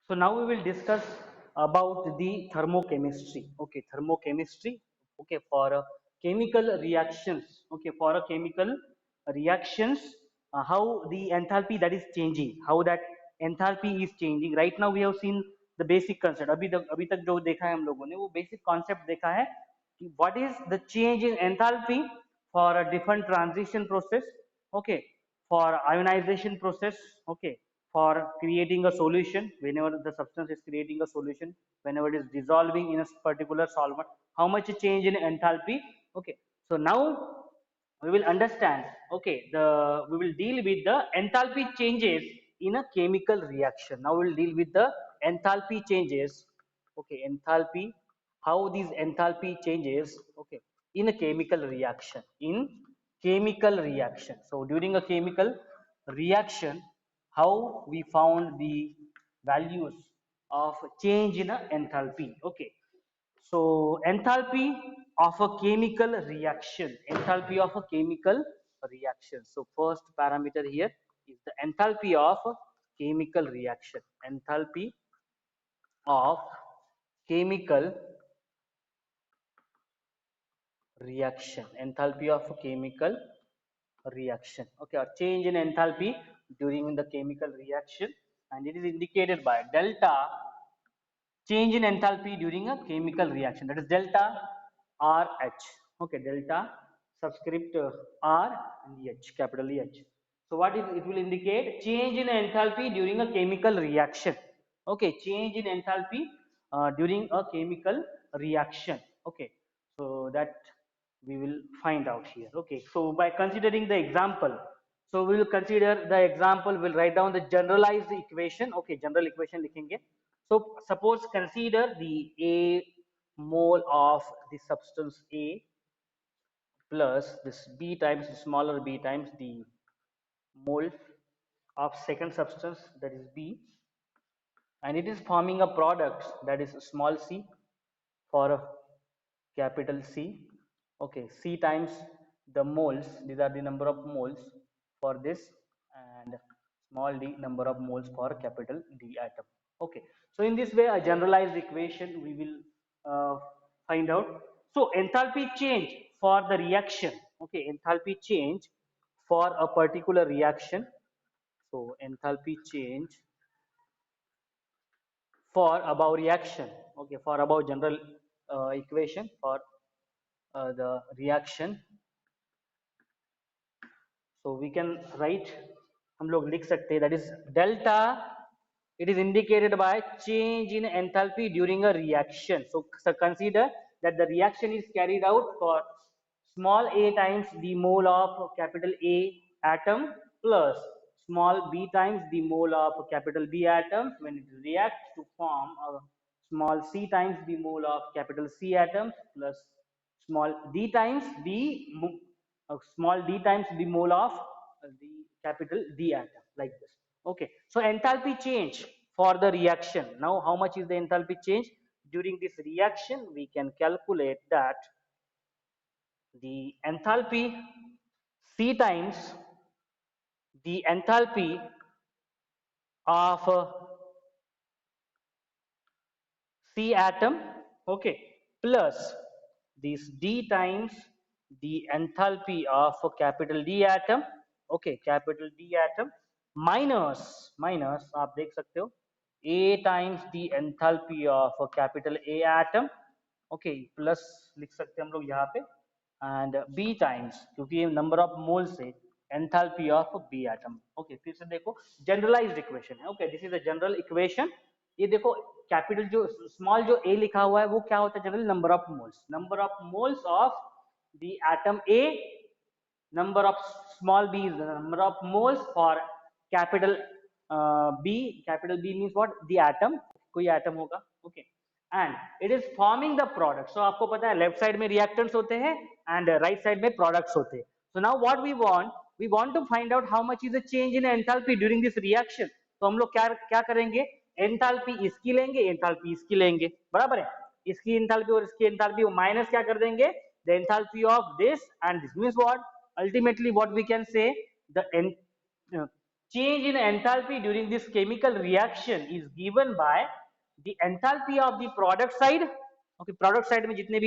So now we will discuss about the thermochemistry. Okay, thermochemistry. Okay, for chemical reactions. Okay, for a chemical reactions, how the enthalpy that is changing, how that enthalpy is changing. Right now we have seen the basic concept. अभी तक जो देखा है हम लोगों ने वो basic concept देखा है कि what is the change in enthalpy for a different transition process. Okay, for ionization process. Okay, for creating a solution, whenever the substance is creating a solution, whenever it is dissolving in a particular solvent, how much change in enthalpy. Okay, so now we will understand. Okay, the we will deal with the enthalpy changes in a chemical reaction. Now we will deal with the enthalpy changes. Okay, enthalpy, how these enthalpy changes. Okay, in a chemical reaction, in chemical reaction. So during a chemical reaction, how we found the values of change in a enthalpy. Okay, so enthalpy of a chemical reaction, enthalpy of a chemical reaction. So first parameter here is the enthalpy of a chemical reaction, enthalpy of chemical reaction, enthalpy of a chemical reaction. Okay, or change in enthalpy during the chemical reaction, and it is indicated by delta change in enthalpy during a chemical reaction, that is delta RH. Okay, delta subscript R and H, capital H. So what is it will indicate change in enthalpy during a chemical reaction. Okay, change in enthalpy during a chemical reaction. Okay, so that we will find out here. Okay, so by considering the example, so we will consider the example, we'll write down the generalized equation. Okay, general equation लिखेंगे. So suppose consider the A mole of the substance A plus this B times the smaller b times the mole of second substance, that is B, and it is forming a product, that is small c, for a capital C. Okay, C times the moles, these are the number of moles for this, and small d number of moles for capital D atom. Okay, so in this way a generalized equation we will find out. So enthalpy change for the reaction. Okay, enthalpy change for a particular reaction. So enthalpy change for above reaction. Okay, for above general equation for the reaction. So we can write, हम लोग लिख सकते हैं, that is delta, it is indicated by change in enthalpy during a reaction. So consider that the reaction is carried out for small a times the mole of capital A atom plus small b times the mole of capital B atom when it reacts to form a small c times the mole of capital C atoms plus small d times the small d times the mole of the capital D atom, like this. Okay, so enthalpy change for the reaction. Now how much is the enthalpy change during this reaction? We can calculate that the enthalpy C times the enthalpy of C atom, okay, plus this D times the enthalpy of capital D atom. Okay, capital D atom minus आप देख सकते हो A times the enthalpy of capital A atom. Okay, plus लिख सकते हैं हम लोग यहाँ पे, and B times, क्योंकि ये number of moles से enthalpy of B atom. Okay, फिर से देखो generalized equation है. Okay, this is a general equation. ये देखो कैपिटल जो स्मॉल जो A लिखा हुआ है वो क्या होता है generally, number of moles of the atom A, number of small b is the number of moles for capital B. Capital B means what, the atom, कोई atom होगा. Okay, and it is forming the product. So आपको पता है left side में reactants होते हैं and right side में products होते हैं. So now what we want to find out how much is the change in enthalpy during this reaction. तो हम लोग क्या क्या करेंगे, एंथैल्पी इसकी लेंगे, एंथैल्पी इसकी लेंगे, बराबर है. इसकी एंथैल्पी और इसकी एंथैल्पी माइनस क्या कर देंगे, the enthalpy of this, and this means what, ultimately what we can say, the change in enthalpy during this chemical reaction is given by the enthalpy of the product side. Okay, product side में जितने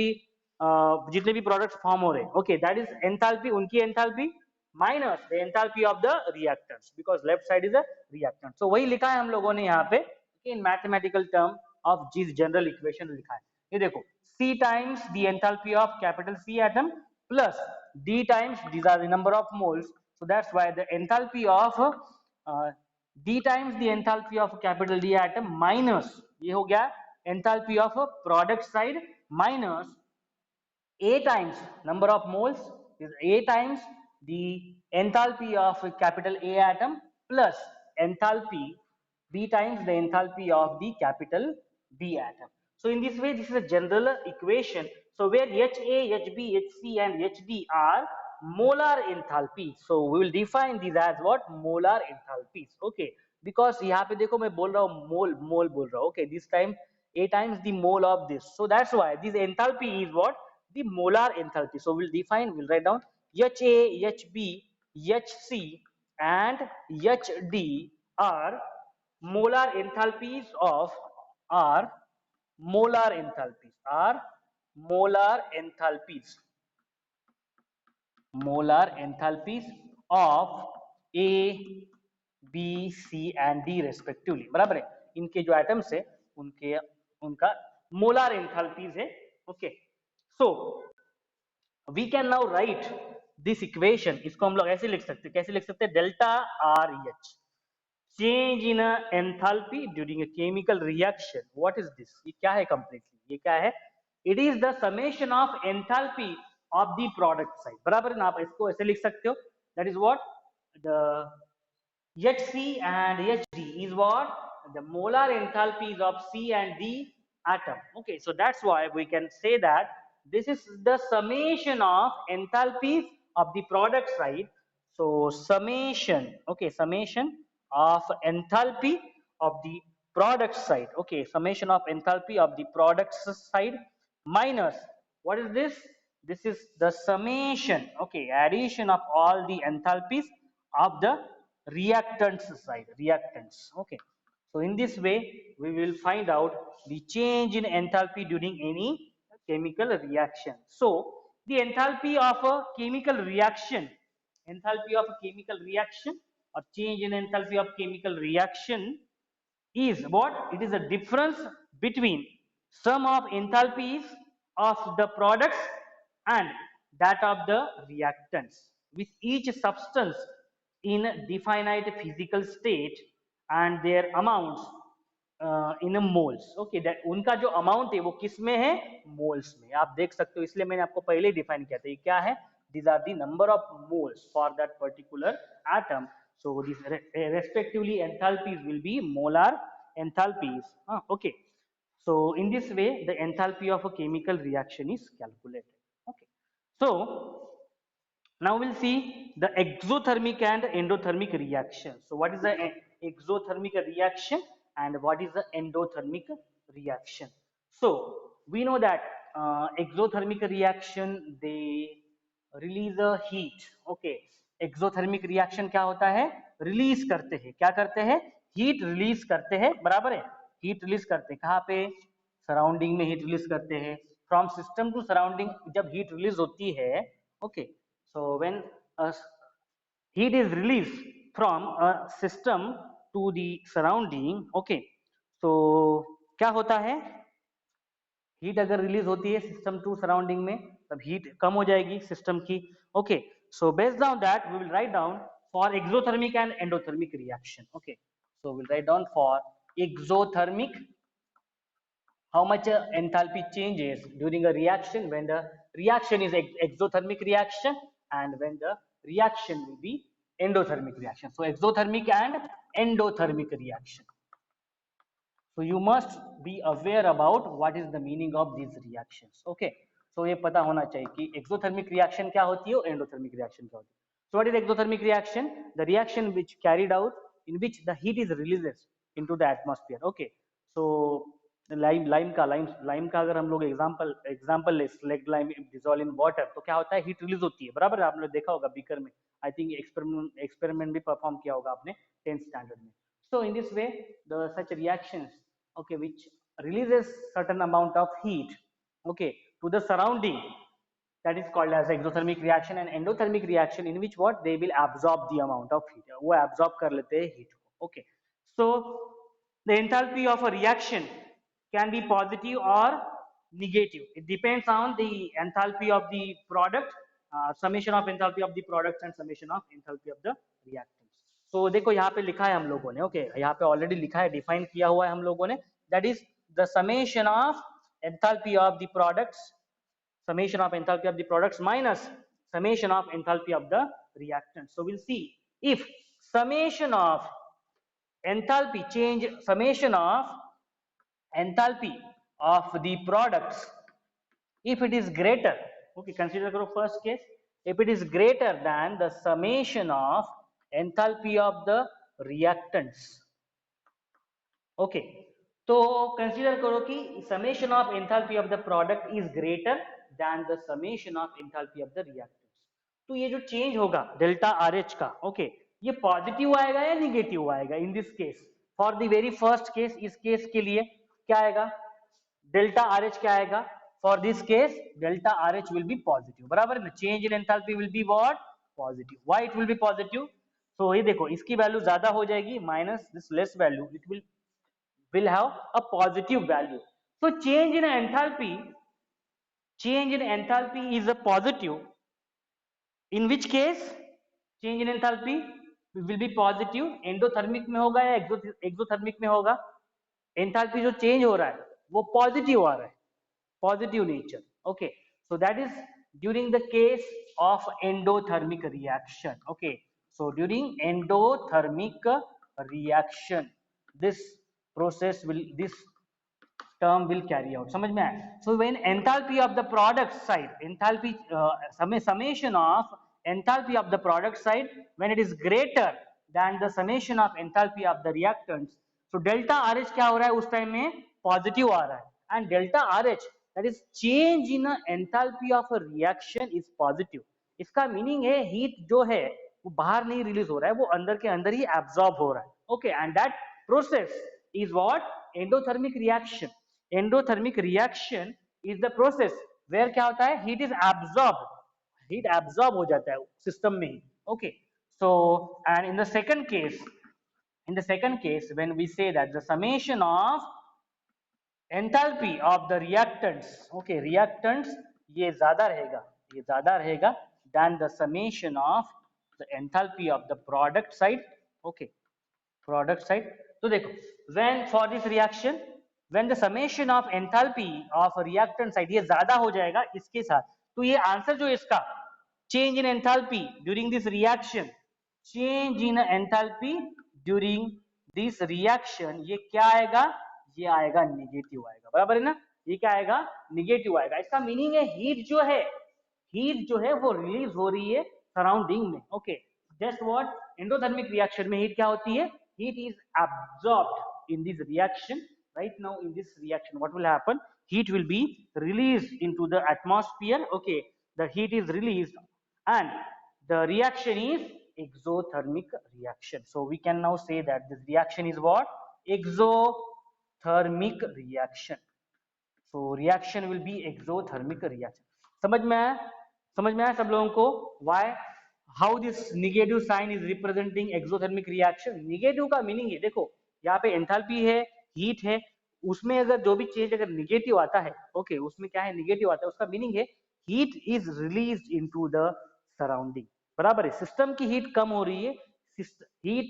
भी products form हो रहे हैं, okay, that is enthalpy, उनकी enthalpy minus the enthalpy of the reactants, because left side is a reactant. So वही लिखा है हम लोगों ने यहाँ पे in mathematical term of जिस general equation लिखा है, ये देखो C times the enthalpy of capital C atom plus D times, these are the number of moles, so that's why the enthalpy of D times the enthalpy of capital D atom minus ये हो गया enthalpy of product side minus A times number of moles is A times the enthalpy of capital A atom plus enthalpy B times the enthalpy of the capital B atom. So in this way, this is a general equation. So where HA, HB, HC and HD are molar enthalpies. So we will define these as what? Molar enthalpies. Okay. Because यहाँ पे देखो मैं बोल रहा हूँ mole बोल रहा हूँ. Okay. This time A times the mole of this. So that's why this enthalpy is what? The molar enthalpy. So we'll write down HA, HB, HC and HD are molar enthalpies of are molar enthalpies are molar enthalpies of A, B, C and D respectively. बराबर है, इनके जो atoms है उनके उनका molar enthalpies है. Okay, so we can now write this equation. इसको हम लोग ऐसे लिख सकते हैं, कैसे लिख सकते हैं? Delta R H, change in enthalpy during a chemical reaction. What is this? ये क्या है कंप्लीटली? ये क्या है? It is the summation of enthalpy of the product side. बराबर है ना? आप इसको ऐसे लिख सकते हो. That is what the HC and HD is what? The molar enthalpies of C and D atom. Okay, so that's why we can say that this is the summation of enthalpies of the product side. So summation, okay, summation of enthalpy of the product side. Okay, summation of enthalpy of the product side minus, what is this? This is the summation, okay, addition of all the enthalpies of the reactants side, reactants. Okay, so in this way we will find out the change in enthalpy during any chemical reaction. So the enthalpy of a chemical reaction, or change in enthalpy of chemical reaction is what? It is a difference between sum of enthalpies of the products and that of the reactants with each substance in definite physical state and their amounts in moles. Okay, that उनका जो amount है वो किस में है? Moles में. आप देख सकते हो, इसलिए मैंने आपको पहले डिफाइन किया था. ये क्या है? These are the number of moles for that particular atom. So these respectively enthalpies will be molar enthalpies. Okay. So in this way, the enthalpy of a chemical reaction is calculated. Okay. So now we'll see the exothermic and endothermic reaction. So what is the exothermic reaction and what is the endothermic reaction? So we know that exothermic reaction, they release a heat. Okay, exothermic reaction क्या होता है? Release करते हैं. क्या करते हैं? Heat release करते हैं. बराबर है, हीट रिलीज करते हैं. कहाँ पे? सराउंडिंग में हीट रिलीज करते हैं. फ्रॉम सिस्टम टू सराउंडिंग जब हीट रिलीज होती है, okay, so when heat is released from a system to the surrounding, okay, so क्या होता है? हीट अगर रिलीज होती है सिस्टम टू सराउंडिंग में, तब हीट कम हो जाएगी सिस्टम की. Okay, so based on that we will write down for exothermic and endothermic reaction. Okay, so we'll write down for exothermic how much enthalpy changes during a reaction when the reaction is exothermic reaction and when the reaction will be endothermic reaction. So exothermic and endothermic reaction. So you must be aware about what is the meaning of these reactions. Okay, so ये पता होना चाहिए कि exothermic reaction क्या होती है और endothermic reaction क्या होती है. So what is exothermic reaction? The reaction which carried out in which the heat is released into the atmosphere. Okay, so lime का अगर हम लोग एग्जांपल ले, select lime dissolve in water, तो क्या होता है, हीट रिलीज होती है, बराबर है, आपने देखा होगा बीकर में, आई थिंक एक्सपेरिमेंट भी परफॉर्म किया होगा आपने 10th स्टैंडर्ड में. So in this way the such reactions, okay, which releases certain amount of heat, okay, to the surrounding, that is called as exothermic reaction. and endothermic reaction in which what they will absorb the amount of heat, वो absorb कर लेते हैं heat को. Okay, so the enthalpy of a reaction can be positive or negative. It depends on the enthalpy of the product, summation of enthalpy of the products and summation of enthalpy of the reactants. So देखो यहाँ पे लिखा है हम लोगों ने, okay, यहाँ पे already लिखा है, define किया हुआ है हम लोगों ने, that is the summation of enthalpy of the products, summation of enthalpy of the products minus summation of enthalpy of the reactant. So we'll see if summation of enthalpy change, summation of enthalpy of the products, if it is greater, okay, consider karo first case, if it is greater than the summation of enthalpy of the reactants, okay, तो consider करो कि summation of enthalpy of the product is greater than the summation of enthalpy of the reactants. तो ये जो change होगा delta R H का, okay, ये positive आएगा या निगेटिव आएगा in this case, for the very first case, इस केस के लिए क्या आएगा, डेल्टा आर एच क्या आएगा, for this case delta R H will be positive, बराबर है ना, change in enthalpy will be what, positive. Why it will be positive, so ये देखो इसकी वैल्यू ज्यादा हो जाएगी, minus this less value, it will have a positive value. So change in enthalpy is a positive. In which case change in enthalpy will be positive. Endothermic में होगा या exothermic में होगा, एंथैल्पी जो चेंज हो रहा है वो पॉजिटिव आ रहा है, positive nature. Okay, so that is during the case of endothermic reaction. Okay, so during endothermic reaction this process will, this term will carry out. समझ में आया? So when enthalpy of the product side, enthalpy summation of enthalpy of the product side, when it is greater than the summation of enthalpy of the reactants, so delta RH क्या हो रहा है उस time में, positive आ रहा है, and delta RH, that is change in enthalpy of a reaction, is positive. इसका meaning है हीट जो है वो बाहर नहीं रिलीज हो रहा है, वो अंदर के अंदर ही एब्जॉर्ब हो रहा है. Okay, and that process is what, endothermic reaction. Endothermic reaction is the process where क्या होता है, heat is absorb, heat absorb हो जाता है सिस्टम में ही. Okay, so and in the second case when we say that the summation of enthalpy of the reactants, okay, reactants ये ज्यादा रहेगा, ये ज्यादा रहेगा than the summation of the enthalpy of the product side. Okay, product side. तो देखो when for this reaction, when the summation of enthalpy of a reactant side ये ज्यादा हो जाएगा इसके साथ, तो ये आंसर जो इसका change in enthalpy during this reaction, change in enthalpy during this reaction, ये क्या आएगा, ये आएगा निगेटिव आएगा, बराबर है ना, ये क्या आएगा, निगेटिव आएगा. इसका मीनिंग है हीट जो है वो रिलीज हो रही है सराउंडिंग में. Okay, just what, endothermic reaction में हीट क्या होती है, heat is absorbed in this reaction. Right now in this reaction what will happen, heat will be released into the atmosphere. Okay, the heat is released and the reaction is exothermic reaction. So we can now say that this reaction is what, exothermic reaction. So reaction will be exothermic reaction. समझ में आया सब लोगों को, why, how this negative sign is representing exothermic reaction. Negative का meaning है, देखो यहाँ पे एंथैल्पी है, हीट है, उसमें अगर जो भी चेंज अगर निगेटिव आता है, ओके, उसमें क्या है, निगेटिव आता है, उसका मीनिंग है heat is released into the surrounding, बराबर है, सिस्टम की हीट कम हो रही है, heat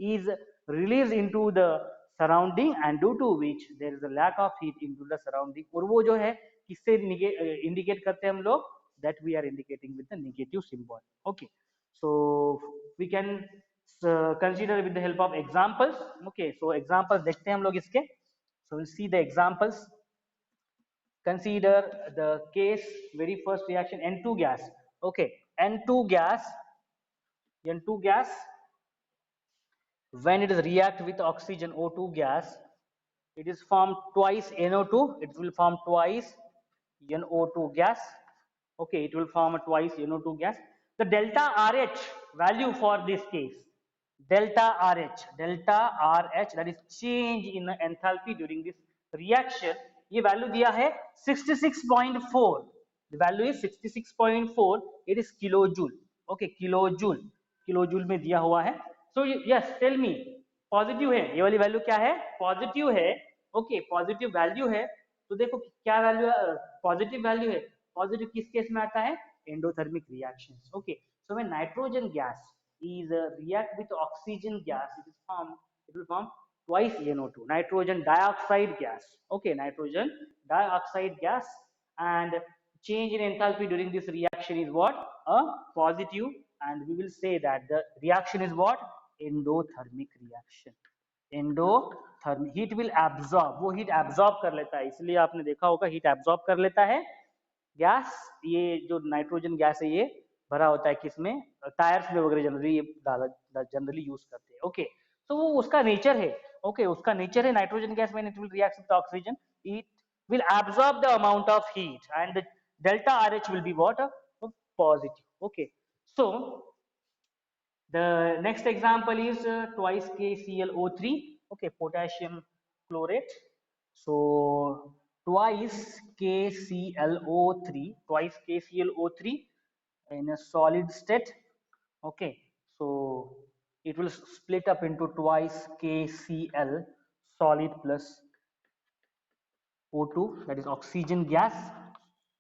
is released into the surrounding and due to which there is a lack of heat into the surrounding. और वो जो है किससे इंडिकेट करते हैं हम लोग, that we are indicating with the negative symbol. Okay, so we can consider with the help of examples. Okay, so examples देखते हैं हम लोग इसके. So we'll see the examples. Consider the case, very first reaction, N2 gas. Okay, N2 gas when it is react with oxygen O2 gas, it is formed twice NO2, it will form twice NO2 gas. Okay, it will form a twice NO2 gas. The delta RH value for this case, delta RH, that is change in enthalpy during this reaction, ये value दिया है 66.4. The value is 66.4. It is kilojoule. Okay, kilojoule में दिया हुआ है. So yes, tell me, positive है, ये वाली वैल्यू क्या है, पॉजिटिव है. ओके, पॉजिटिव वैल्यू है. तो देखो क्या वैल्यू है, पॉजिटिव वैल्यू है. पॉजिटिव किस केस में आता है, endothermic reactions. Okay, so when nitrogen gas is react with oxygen gas, it will form twice NO2, nitrogen dioxide gas. Okay, nitrogen dioxide gas, and change in enthalpy during this reaction is what, a positive, and we will say that the reaction is what, endothermic reaction. Endothermic, heat will absorb, वो heat absorb कर लेता है, इसलिए आपने देखा होगा heat absorb कर लेता है गैस. ये जो नाइट्रोजन गैस है ये भरा होता है किसमें, टायर्स में वगैरह जनरली यूज करते हैं. ओके, तो वो उसका नेचर है. ओके, उसका नेचर है nitrogen gas, when it will react with oxygen, it will absorb the amount of heat, and the delta RH will be what, positive. Okay, so the next example is twice KClO3. Okay, potassium chlorate. So twice KClO3, in a solid state. Okay, so it will split up into twice KCl solid plus O2, that is oxygen gas.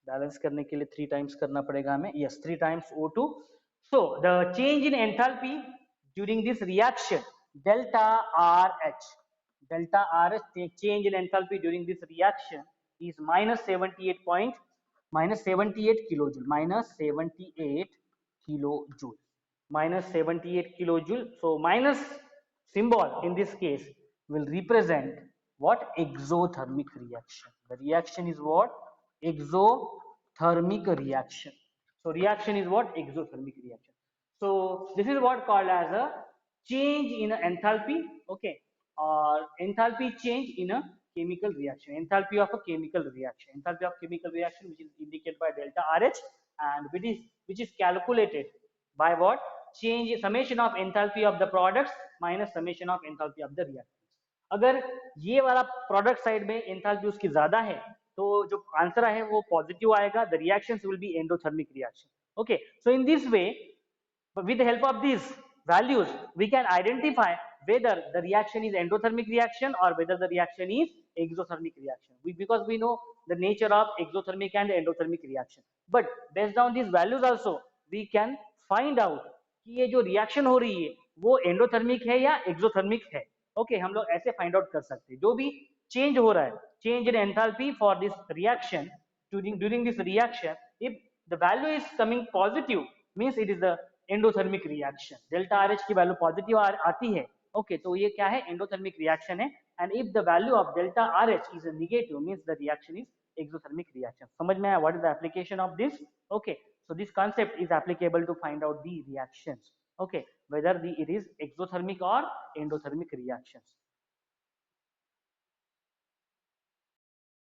Balance करने के लिए 3 times करना पड़ेगा हमें. Yes, 3 times O2. So the change in enthalpy during this reaction, delta RH, change in enthalpy during this reaction is minus 78 kilojoule, minus 78 kilojoule. So minus symbol in this case will represent what, exothermic reaction. The reaction is what, exothermic reaction. So reaction is what, exothermic reaction. So this is what called as a change in enthalpy. Okay, or enthalpy change in a chemical reaction, enthalpy of a chemical reaction, which is indicated by delta RH, and which is calculated by what, change summation of enthalpy of the products minus summation of enthalpy of the reactants. अगर ये वाला product side में enthalpy उसकी ज्यादा है तो जो answer है वो पॉजिटिव आएगा. The reactions will be endothermic reaction. Okay, so in this way, with the help of these values we can identify whether the reaction is endothermic reaction or whether the reaction is exothermic reaction, because we know the nature of exothermic and endothermic reaction. But based on these values also we can find out कि ये जो reaction हो रही है वो endothermic है या exothermic है. ओके, हम लोग ऐसे फाइंड आउट कर सकते हैं. जो भी चेंज हो रहा है, change in enthalpy for this reaction, during this reaction, if the value is coming positive means it is the endothermic reaction. Delta RH की वैल्यू पॉजिटिव आती है. ओके, तो ये क्या है, एंडोथर्मिक रिएक्शन है. And if the value of delta RH is negative means the reaction is exothermic reaction. समझ में आया what is the application of this. Okay, so this concept is applicable to find out the reactions. Okay, whether it is exothermic or endothermic reactions.